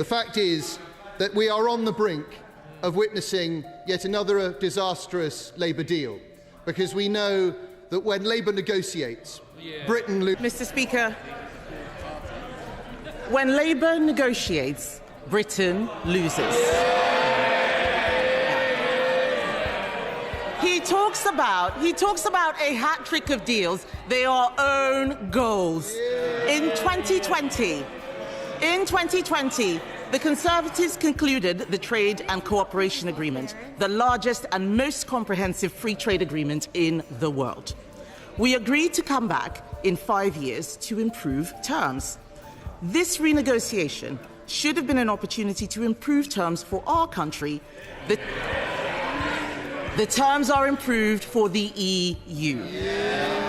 The fact is that we are on the brink of witnessing yet another disastrous Labour deal, because we know that when Labour negotiates, Britain loses. Mr. Speaker, when Labour negotiates, Britain loses. He talks about a hat trick of deals. They are own goals. In 2020, the Conservatives concluded the Trade and Cooperation Agreement, the largest and most comprehensive free trade agreement in the world. We agreed to come back in 5 years to improve terms. This renegotiation should have been an opportunity to improve terms for our country. The terms are improved for the EU.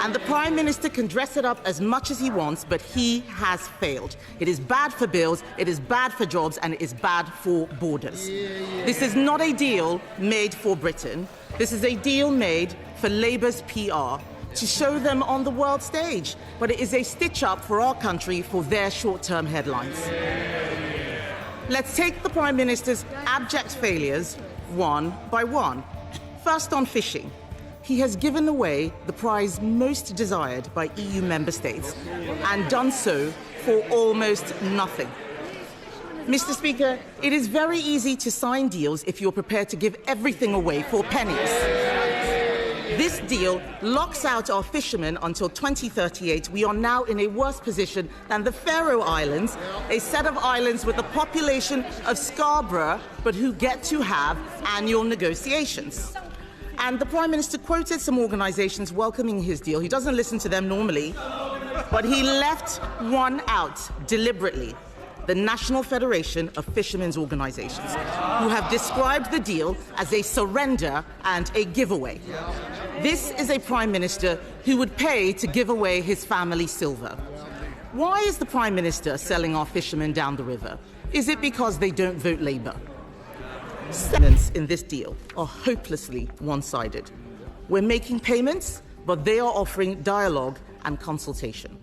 And the Prime Minister can dress it up as much as he wants, but he has failed. It is bad for bills, it is bad for jobs, and it is bad for borders. This is not a deal made for Britain. This is a deal made for Labour's PR, to show them on the world stage. But it is a stitch-up for our country for their short-term headlines. Let's take the Prime Minister's abject failures one by one. First, on fishing. He has given away the prize most desired by EU member states and done so for almost nothing. Mr. Speaker, it is very easy to sign deals if you're prepared to give everything away for pennies. This deal locks out our fishermen until 2038. We are now in a worse position than the Faroe Islands, a set of islands with a population of Scarborough, but who get to have annual negotiations. And the Prime Minister quoted some organisations welcoming his deal. He doesn't listen to them normally, but he left one out deliberately. The National Federation of Fishermen's Organisations, who have described the deal as a surrender and a giveaway. This is a Prime Minister who would pay to give away his family silver. Why is the Prime Minister selling our fishermen down the river? Is it because they don't vote Labour? Sentences in this deal are hopelessly one-sided. We're making payments, but they are offering dialogue and consultation.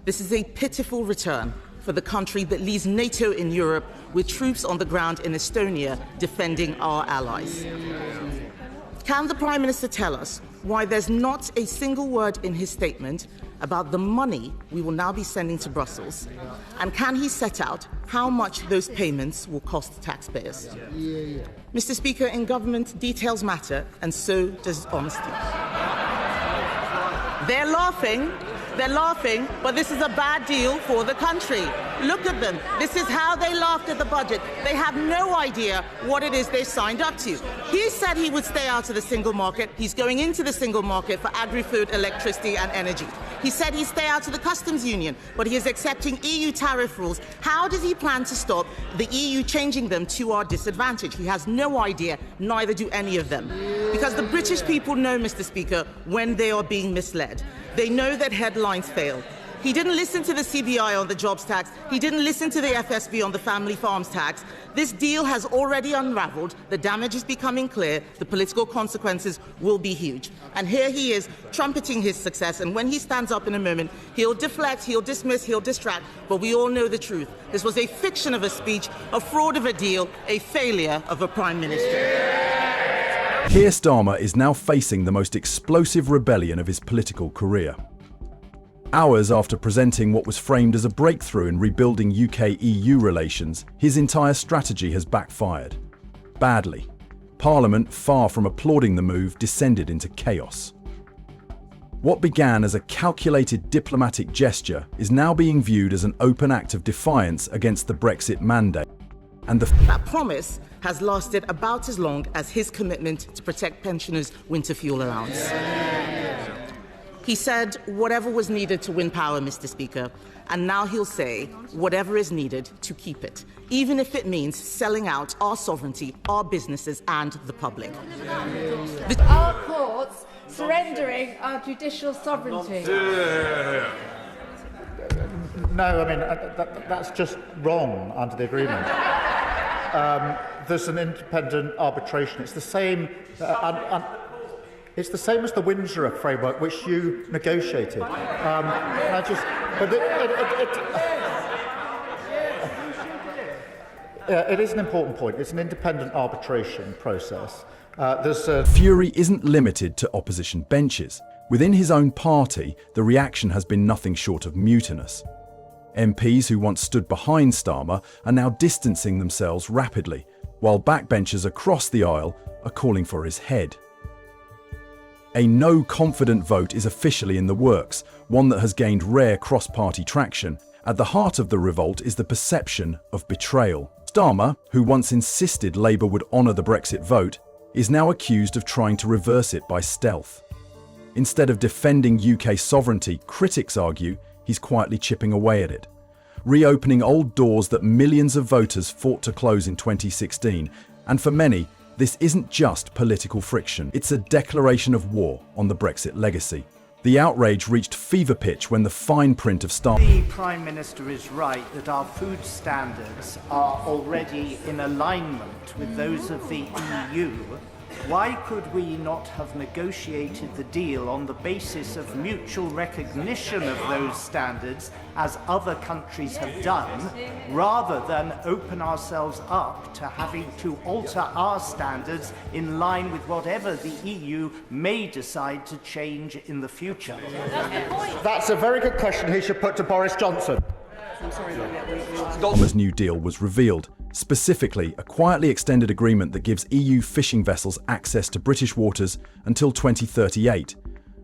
This is a pitiful return for the country that leaves NATO in Europe with troops on the ground in Estonia defending our allies. Can the Prime Minister tell us why there's not a single word in his statement about the money we will now be sending to Brussels? And can he set out how much those payments will cost taxpayers? Mr. Speaker, in government, details matter, and so does honesty. They're laughing, but this is a bad deal for the country. Look at them. This is how they laughed at the budget. They have no idea what it is they signed up to. He said he would stay out of the single market. He's going into the single market for agri-food, electricity and energy. He said he'd stay out of the customs union, but he is accepting EU tariff rules. How does he plan to stop the EU changing them to our disadvantage? He has no idea, neither do any of them. Because the British people know, Mr. Speaker, when they are being misled. They know that headlines fail. He didn't listen to the CBI on the jobs tax. He didn't listen to the FSB on the family farms tax. This deal has already unravelled. The damage is becoming clear. The political consequences will be huge. And here he is trumpeting his success. And when he stands up in a moment, he'll deflect, he'll dismiss, he'll distract. But we all know the truth. This was a fiction of a speech, a fraud of a deal, a failure of a Prime Minister. Keir Starmer is now facing the most explosive rebellion of his political career. Hours after presenting what was framed as a breakthrough in rebuilding UK-EU relations, his entire strategy has backfired. Badly. Parliament, far from applauding the move, descended into chaos. What began as a calculated diplomatic gesture is now being viewed as an open act of defiance against the Brexit mandate. And that promise has lasted about as long as his commitment to protect pensioners' winter fuel allowance. He said whatever was needed to win power, Mr. Speaker, and now he'll say whatever is needed to keep it, even if it means selling out our sovereignty, our businesses and the public. Our courts surrendering our judicial sovereignty. No, I mean, that's just wrong under the agreement. There's an independent arbitration. It's the same. It's the same as the Windsor framework, which you negotiated. It is an important point. It's an independent arbitration process. Fury isn't limited to opposition benches. Within his own party, the reaction has been nothing short of mutinous. MPs who once stood behind Starmer are now distancing themselves rapidly, while backbenchers across the aisle are calling for his head. A no-confident vote is officially in the works, one that has gained rare cross-party traction. At the heart of the revolt is the perception of betrayal. Starmer, who once insisted Labour would honour the Brexit vote, is now accused of trying to reverse it by stealth. Instead of defending UK sovereignty, critics argue he's quietly chipping away at it, reopening old doors that millions of voters fought to close in 2016. And for many, this isn't just political friction, it's a declaration of war on the Brexit legacy. The outrage reached fever pitch when the fine print of Starmer. The Prime Minister is right that our food standards are already in alignment with those of the EU. Why could we not have negotiated the deal on the basis of mutual recognition of those standards, as other countries have done, rather than open ourselves up to having to alter our standards in line with whatever the EU may decide to change in the future? That's a very good question he should put to Boris Johnson. Starmer's new deal was revealed, specifically a quietly extended agreement that gives EU fishing vessels access to British waters until 2038.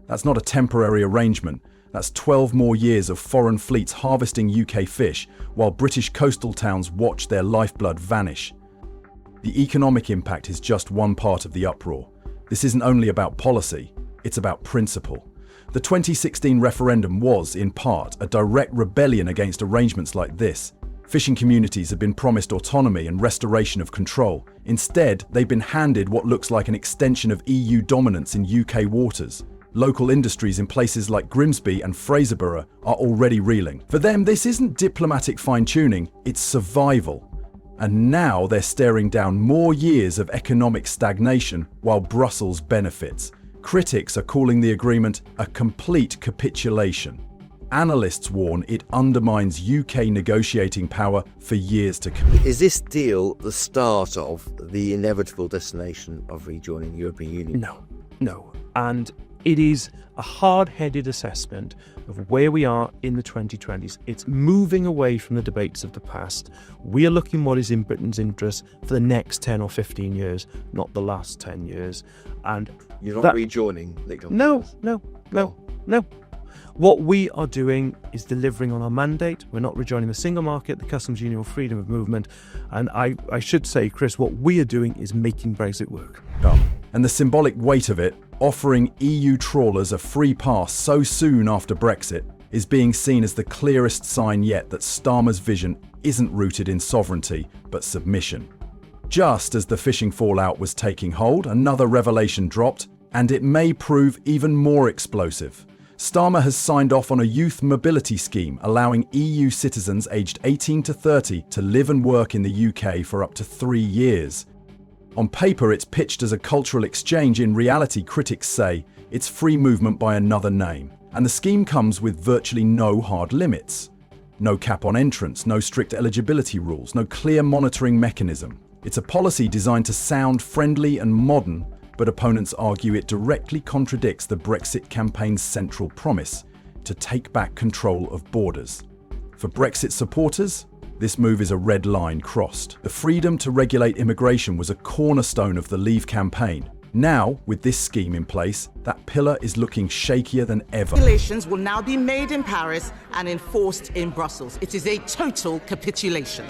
That's not a temporary arrangement, that's 12 more years of foreign fleets harvesting UK fish while British coastal towns watch their lifeblood vanish. The economic impact is just one part of the uproar. This isn't only about policy, it's about principle. The 2016 referendum was, in part, a direct rebellion against arrangements like this. Fishing communities have been promised autonomy and restoration of control. Instead, they've been handed what looks like an extension of EU dominance in UK waters. Local industries in places like Grimsby and Fraserburgh are already reeling. For them, this isn't diplomatic fine-tuning, it's survival. And now they're staring down more years of economic stagnation while Brussels benefits. Critics are calling the agreement a complete capitulation. Analysts warn it undermines UK negotiating power for years to come. Is this deal the start of the inevitable destination of rejoining the European Union? No. And it is a hard-headed assessment of where we are in the 2020s. It's moving away from the debates of the past. We are looking what is in Britain's interest for the next 10 or 15 years, not the last 10 years. And you're not rejoining? No. What we are doing is delivering on our mandate. We're not rejoining the single market, the customs union, or freedom of movement. And I should say, Chris, what we are doing is making Brexit work. And the symbolic weight of it, offering EU trawlers a free pass so soon after Brexit, is being seen as the clearest sign yet that Starmer's vision isn't rooted in sovereignty, but submission. Just as the fishing fallout was taking hold, another revelation dropped, and it may prove even more explosive. Starmer has signed off on a youth mobility scheme allowing EU citizens aged 18 to 30 to live and work in the UK for up to 3 years. On paper, it's pitched as a cultural exchange. In reality, critics say it's free movement by another name. And the scheme comes with virtually no hard limits. No cap on entrance, no strict eligibility rules, no clear monitoring mechanism. It's a policy designed to sound friendly and modern, but opponents argue it directly contradicts the Brexit campaign's central promise to take back control of borders. For Brexit supporters, this move is a red line crossed. The freedom to regulate immigration was a cornerstone of the Leave campaign. Now, with this scheme in place, that pillar is looking shakier than ever. Regulations will now be made in Paris and enforced in Brussels. It is a total capitulation.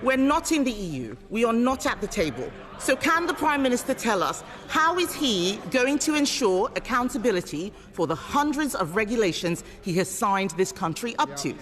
We're not in the EU. We are not at the table. So can the Prime Minister tell us how is he going to ensure accountability for the hundreds of regulations he has signed this country up to?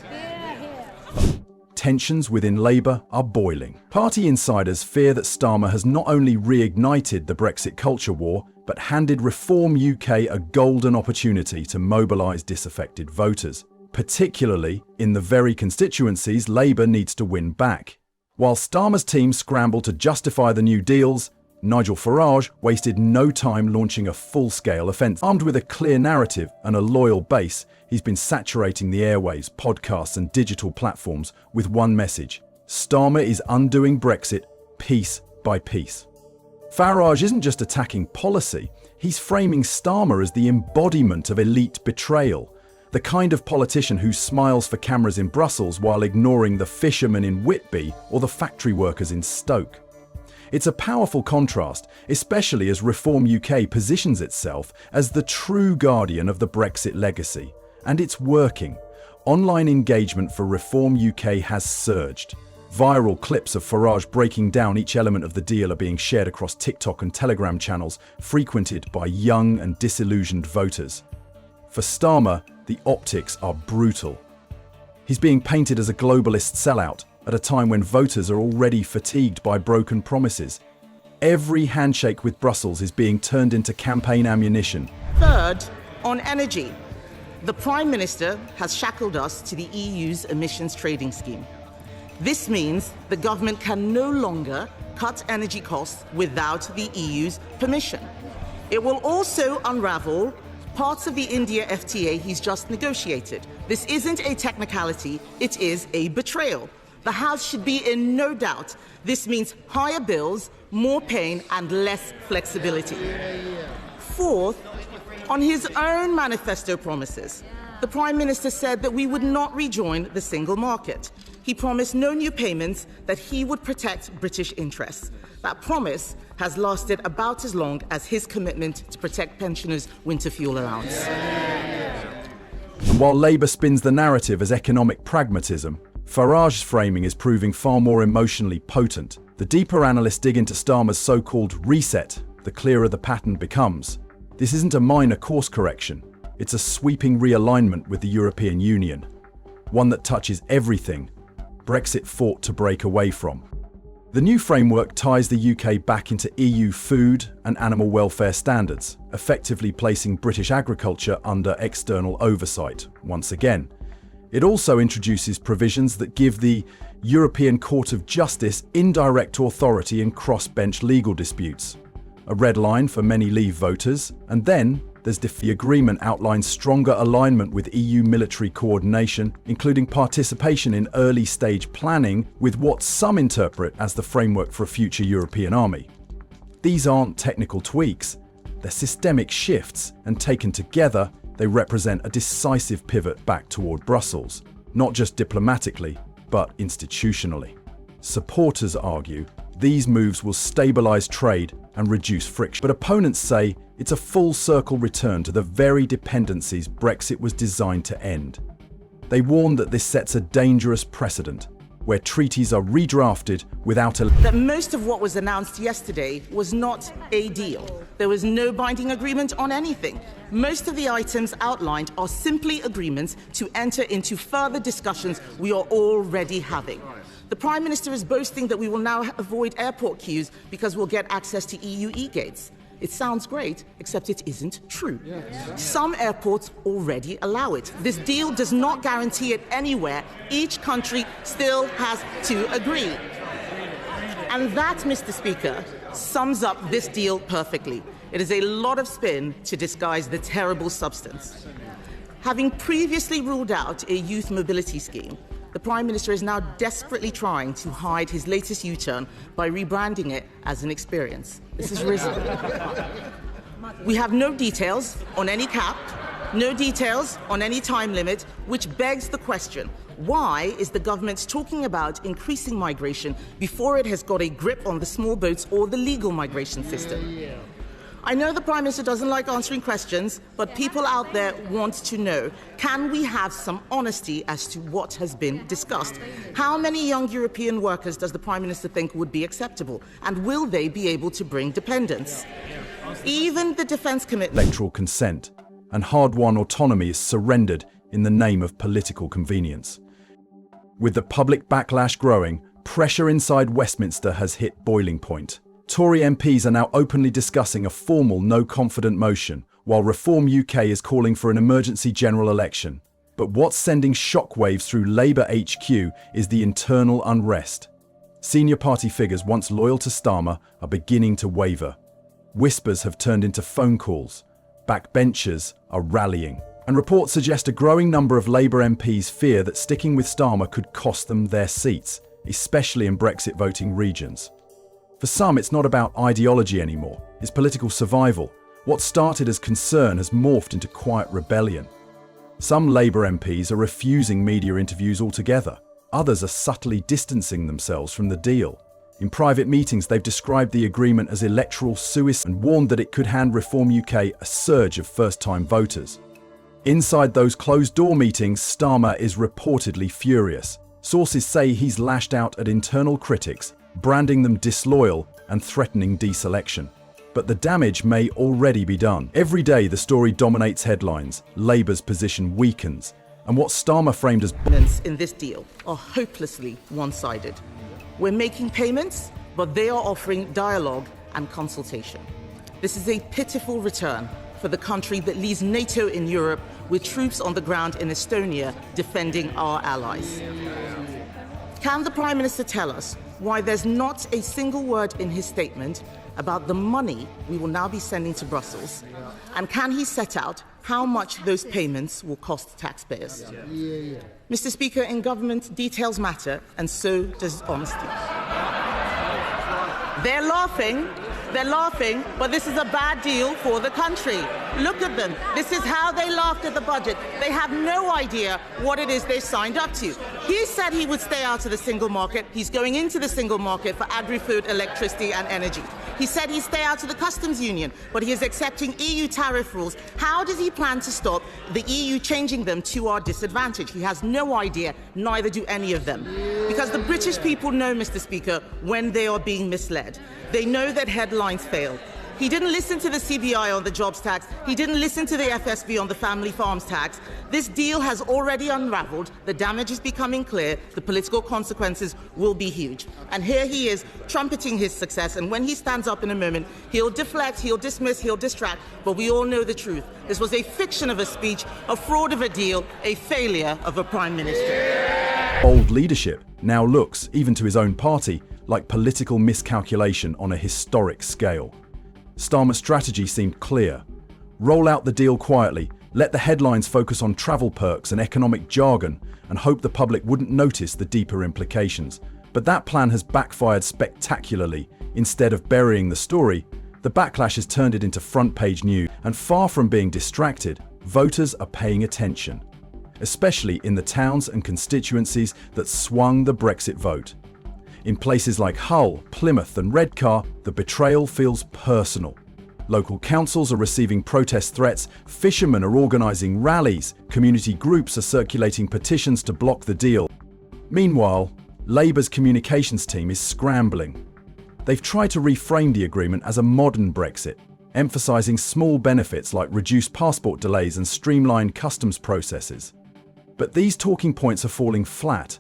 Tensions within Labour are boiling. Party insiders fear that Starmer has not only reignited the Brexit culture war, but handed Reform UK a golden opportunity to mobilise disaffected voters, particularly in the very constituencies Labour needs to win back. While Starmer's team scrambled to justify the new deals, Nigel Farage wasted no time launching a full-scale offence. Armed with a clear narrative and a loyal base, he's been saturating the airwaves, podcasts and digital platforms with one message: Starmer is undoing Brexit piece by piece. Farage isn't just attacking policy, he's framing Starmer as the embodiment of elite betrayal, the kind of politician who smiles for cameras in Brussels while ignoring the fishermen in Whitby or the factory workers in Stoke. It's a powerful contrast, especially as Reform UK positions itself as the true guardian of the Brexit legacy. And it's working. Online engagement for Reform UK has surged. Viral clips of Farage breaking down each element of the deal are being shared across TikTok and Telegram channels, frequented by young and disillusioned voters. For Starmer, the optics are brutal. He's being painted as a globalist sellout at a time when voters are already fatigued by broken promises. Every handshake with Brussels is being turned into campaign ammunition. Third, on energy. The Prime Minister has shackled us to the EU's emissions trading scheme. This means the government can no longer cut energy costs without the EU's permission. It will also unravel parts of the India FTA he's just negotiated. This isn't a technicality, it is a betrayal. The House should be in no doubt. This means higher bills, more pain, and less flexibility. Fourth, on his own manifesto promises, the Prime Minister said that we would not rejoin the single market. He promised no new payments, that he would protect British interests. That promise has lasted about as long as his commitment to protect pensioners' winter fuel allowance. And while Labour spins the narrative as economic pragmatism, Farage's framing is proving far more emotionally potent. The deeper analysts dig into Starmer's so-called reset, the clearer the pattern becomes. This isn't a minor course correction. It's a sweeping realignment with the European Union, one that touches everything Brexit fought to break away from. The new framework ties the UK back into EU food and animal welfare standards, effectively placing British agriculture under external oversight once again. It also introduces provisions that give the European Court of Justice indirect authority in cross-bench legal disputes, a red line for many Leave voters. And then there's the agreement outlines stronger alignment with EU military coordination, including participation in early-stage planning with what some interpret as the framework for a future European army. These aren't technical tweaks, they're systemic shifts, and taken together, they represent a decisive pivot back toward Brussels, not just diplomatically, but institutionally. Supporters argue these moves will stabilize trade and reduce friction, but opponents say it's a full-circle return to the very dependencies Brexit was designed to end. They warn that this sets a dangerous precedent, where treaties are redrafted without a... That most of what was announced yesterday was not a deal. There was no binding agreement on anything. Most of the items outlined are simply agreements to enter into further discussions we are already having. The Prime Minister is boasting that we will now avoid airport queues because we'll get access to EU e-gates. It sounds great, except it isn't true. Some airports already allow it. This deal does not guarantee it anywhere. Each country still has to agree. And that, Mr. Speaker, sums up this deal perfectly. It is a lot of spin to disguise the terrible substance. Having previously ruled out a youth mobility scheme, the Prime Minister is now desperately trying to hide his latest U-turn by rebranding it as an experience. This is risen. We have no details on any cap, no details on any time limit, which begs the question, why is the government talking about increasing migration before it has got a grip on the small boats or the legal migration system? I know the Prime Minister doesn't like answering questions, but people out there want to know, can we have some honesty as to what has been discussed? How many young European workers does the Prime Minister think would be acceptable? And will they be able to bring dependents? Even the defence commitment... Electoral consent and hard-won autonomy is surrendered in the name of political convenience. With the public backlash growing, pressure inside Westminster has hit boiling point. Tory MPs are now openly discussing a formal no-confident motion, while Reform UK is calling for an emergency general election. But what's sending shockwaves through Labour HQ is the internal unrest. Senior party figures once loyal to Starmer are beginning to waver. Whispers have turned into phone calls. Backbenchers are rallying. And reports suggest a growing number of Labour MPs fear that sticking with Starmer could cost them their seats, especially in Brexit voting regions. For some, it's not about ideology anymore, it's political survival. What started as concern has morphed into quiet rebellion. Some Labour MPs are refusing media interviews altogether. Others are subtly distancing themselves from the deal. In private meetings, they've described the agreement as electoral suicide and warned that it could hand Reform UK a surge of first-time voters. Inside those closed-door meetings, Starmer is reportedly furious. Sources say he's lashed out at internal critics, branding them disloyal and threatening deselection. But the damage may already be done. Every day the story dominates headlines, Labour's position weakens, and what Starmer framed as in this deal are hopelessly one-sided. We're making payments, but they are offering dialogue and consultation. This is a pitiful return for the country that leads NATO in Europe with troops on the ground in Estonia defending our allies. Can the Prime Minister tell us why there's not a single word in his statement about the money we will now be sending to Brussels? And can he set out how much those payments will cost taxpayers? Mr. Speaker, in government, details matter, and so does honesty. They're laughing, but this is a bad deal for the country. Look at them. This is how they laughed at the budget. They have no idea what it is they signed up to. He said he would stay out of the single market. He's going into the single market for agri-food, electricity and energy. He said he'd stay out of the customs union, but he is accepting EU tariff rules. How does he plan to stop the EU changing them to our disadvantage? He has no idea, neither do any of them. Because the British people know, Mr. Speaker, when they are being misled. They know that headlines fail. He didn't listen to the CBI on the jobs tax. He didn't listen to the FSB on the family farms tax. This deal has already unraveled. The damage is becoming clear. The political consequences will be huge. And here he is trumpeting his success. And when he stands up in a moment, he'll deflect, he'll dismiss, he'll distract. But we all know the truth. This was a fiction of a speech, a fraud of a deal, a failure of a Prime Minister. Bold leadership now looks, even to his own party, like political miscalculation on a historic scale. Starmer's strategy seemed clear. Roll out the deal quietly, let the headlines focus on travel perks and economic jargon, and hope the public wouldn't notice the deeper implications. But that plan has backfired spectacularly. Instead of burying the story, the backlash has turned it into front-page news, and far from being distracted, voters are paying attention, especially in the towns and constituencies that swung the Brexit vote. In places like Hull, Plymouth and Redcar, the betrayal feels personal. Local councils are receiving protest threats, fishermen are organising rallies, community groups are circulating petitions to block the deal. Meanwhile, Labour's communications team is scrambling. They've tried to reframe the agreement as a modern Brexit, emphasising small benefits like reduced passport delays and streamlined customs processes. But these talking points are falling flat.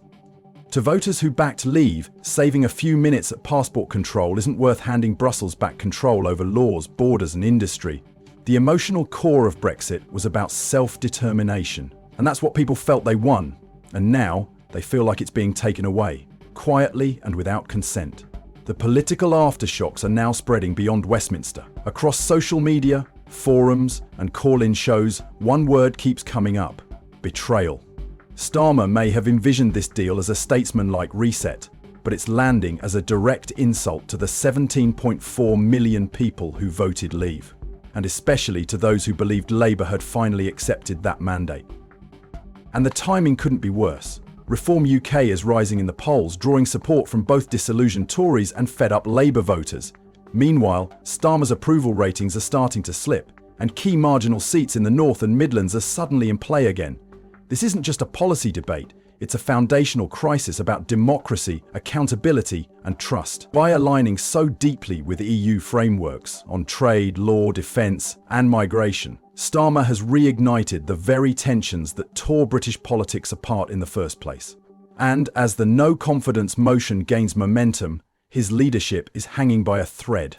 To voters who backed Leave, saving a few minutes at passport control isn't worth handing Brussels back control over laws, borders and industry. The emotional core of Brexit was about self-determination, and that's what people felt they won. And now, they feel like it's being taken away, quietly and without consent. The political aftershocks are now spreading beyond Westminster. Across social media, forums and call-in shows, one word keeps coming up: betrayal. Starmer may have envisioned this deal as a statesman-like reset, but it's landing as a direct insult to the 17.4 million people who voted Leave, and especially to those who believed Labour had finally accepted that mandate. And the timing couldn't be worse. Reform UK is rising in the polls, drawing support from both disillusioned Tories and fed-up Labour voters. Meanwhile, Starmer's approval ratings are starting to slip, and key marginal seats in the North and Midlands are suddenly in play again. This isn't just a policy debate, it's a foundational crisis about democracy, accountability and trust. By aligning so deeply with EU frameworks on trade, law, defence and migration, Starmer has reignited the very tensions that tore British politics apart in the first place. And as the no-confidence motion gains momentum, his leadership is hanging by a thread.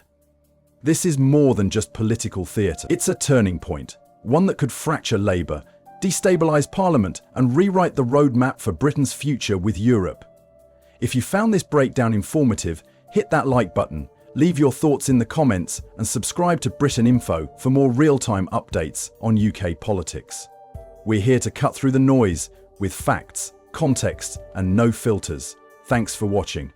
This is more than just political theatre. It's a turning point, one that could fracture Labour, destabilise Parliament and rewrite the roadmap for Britain's future with Europe. If you found this breakdown informative, hit that like button, leave your thoughts in the comments and subscribe to Britain Info for more real-time updates on UK politics. We're here to cut through the noise with facts, context and no filters. Thanks for watching.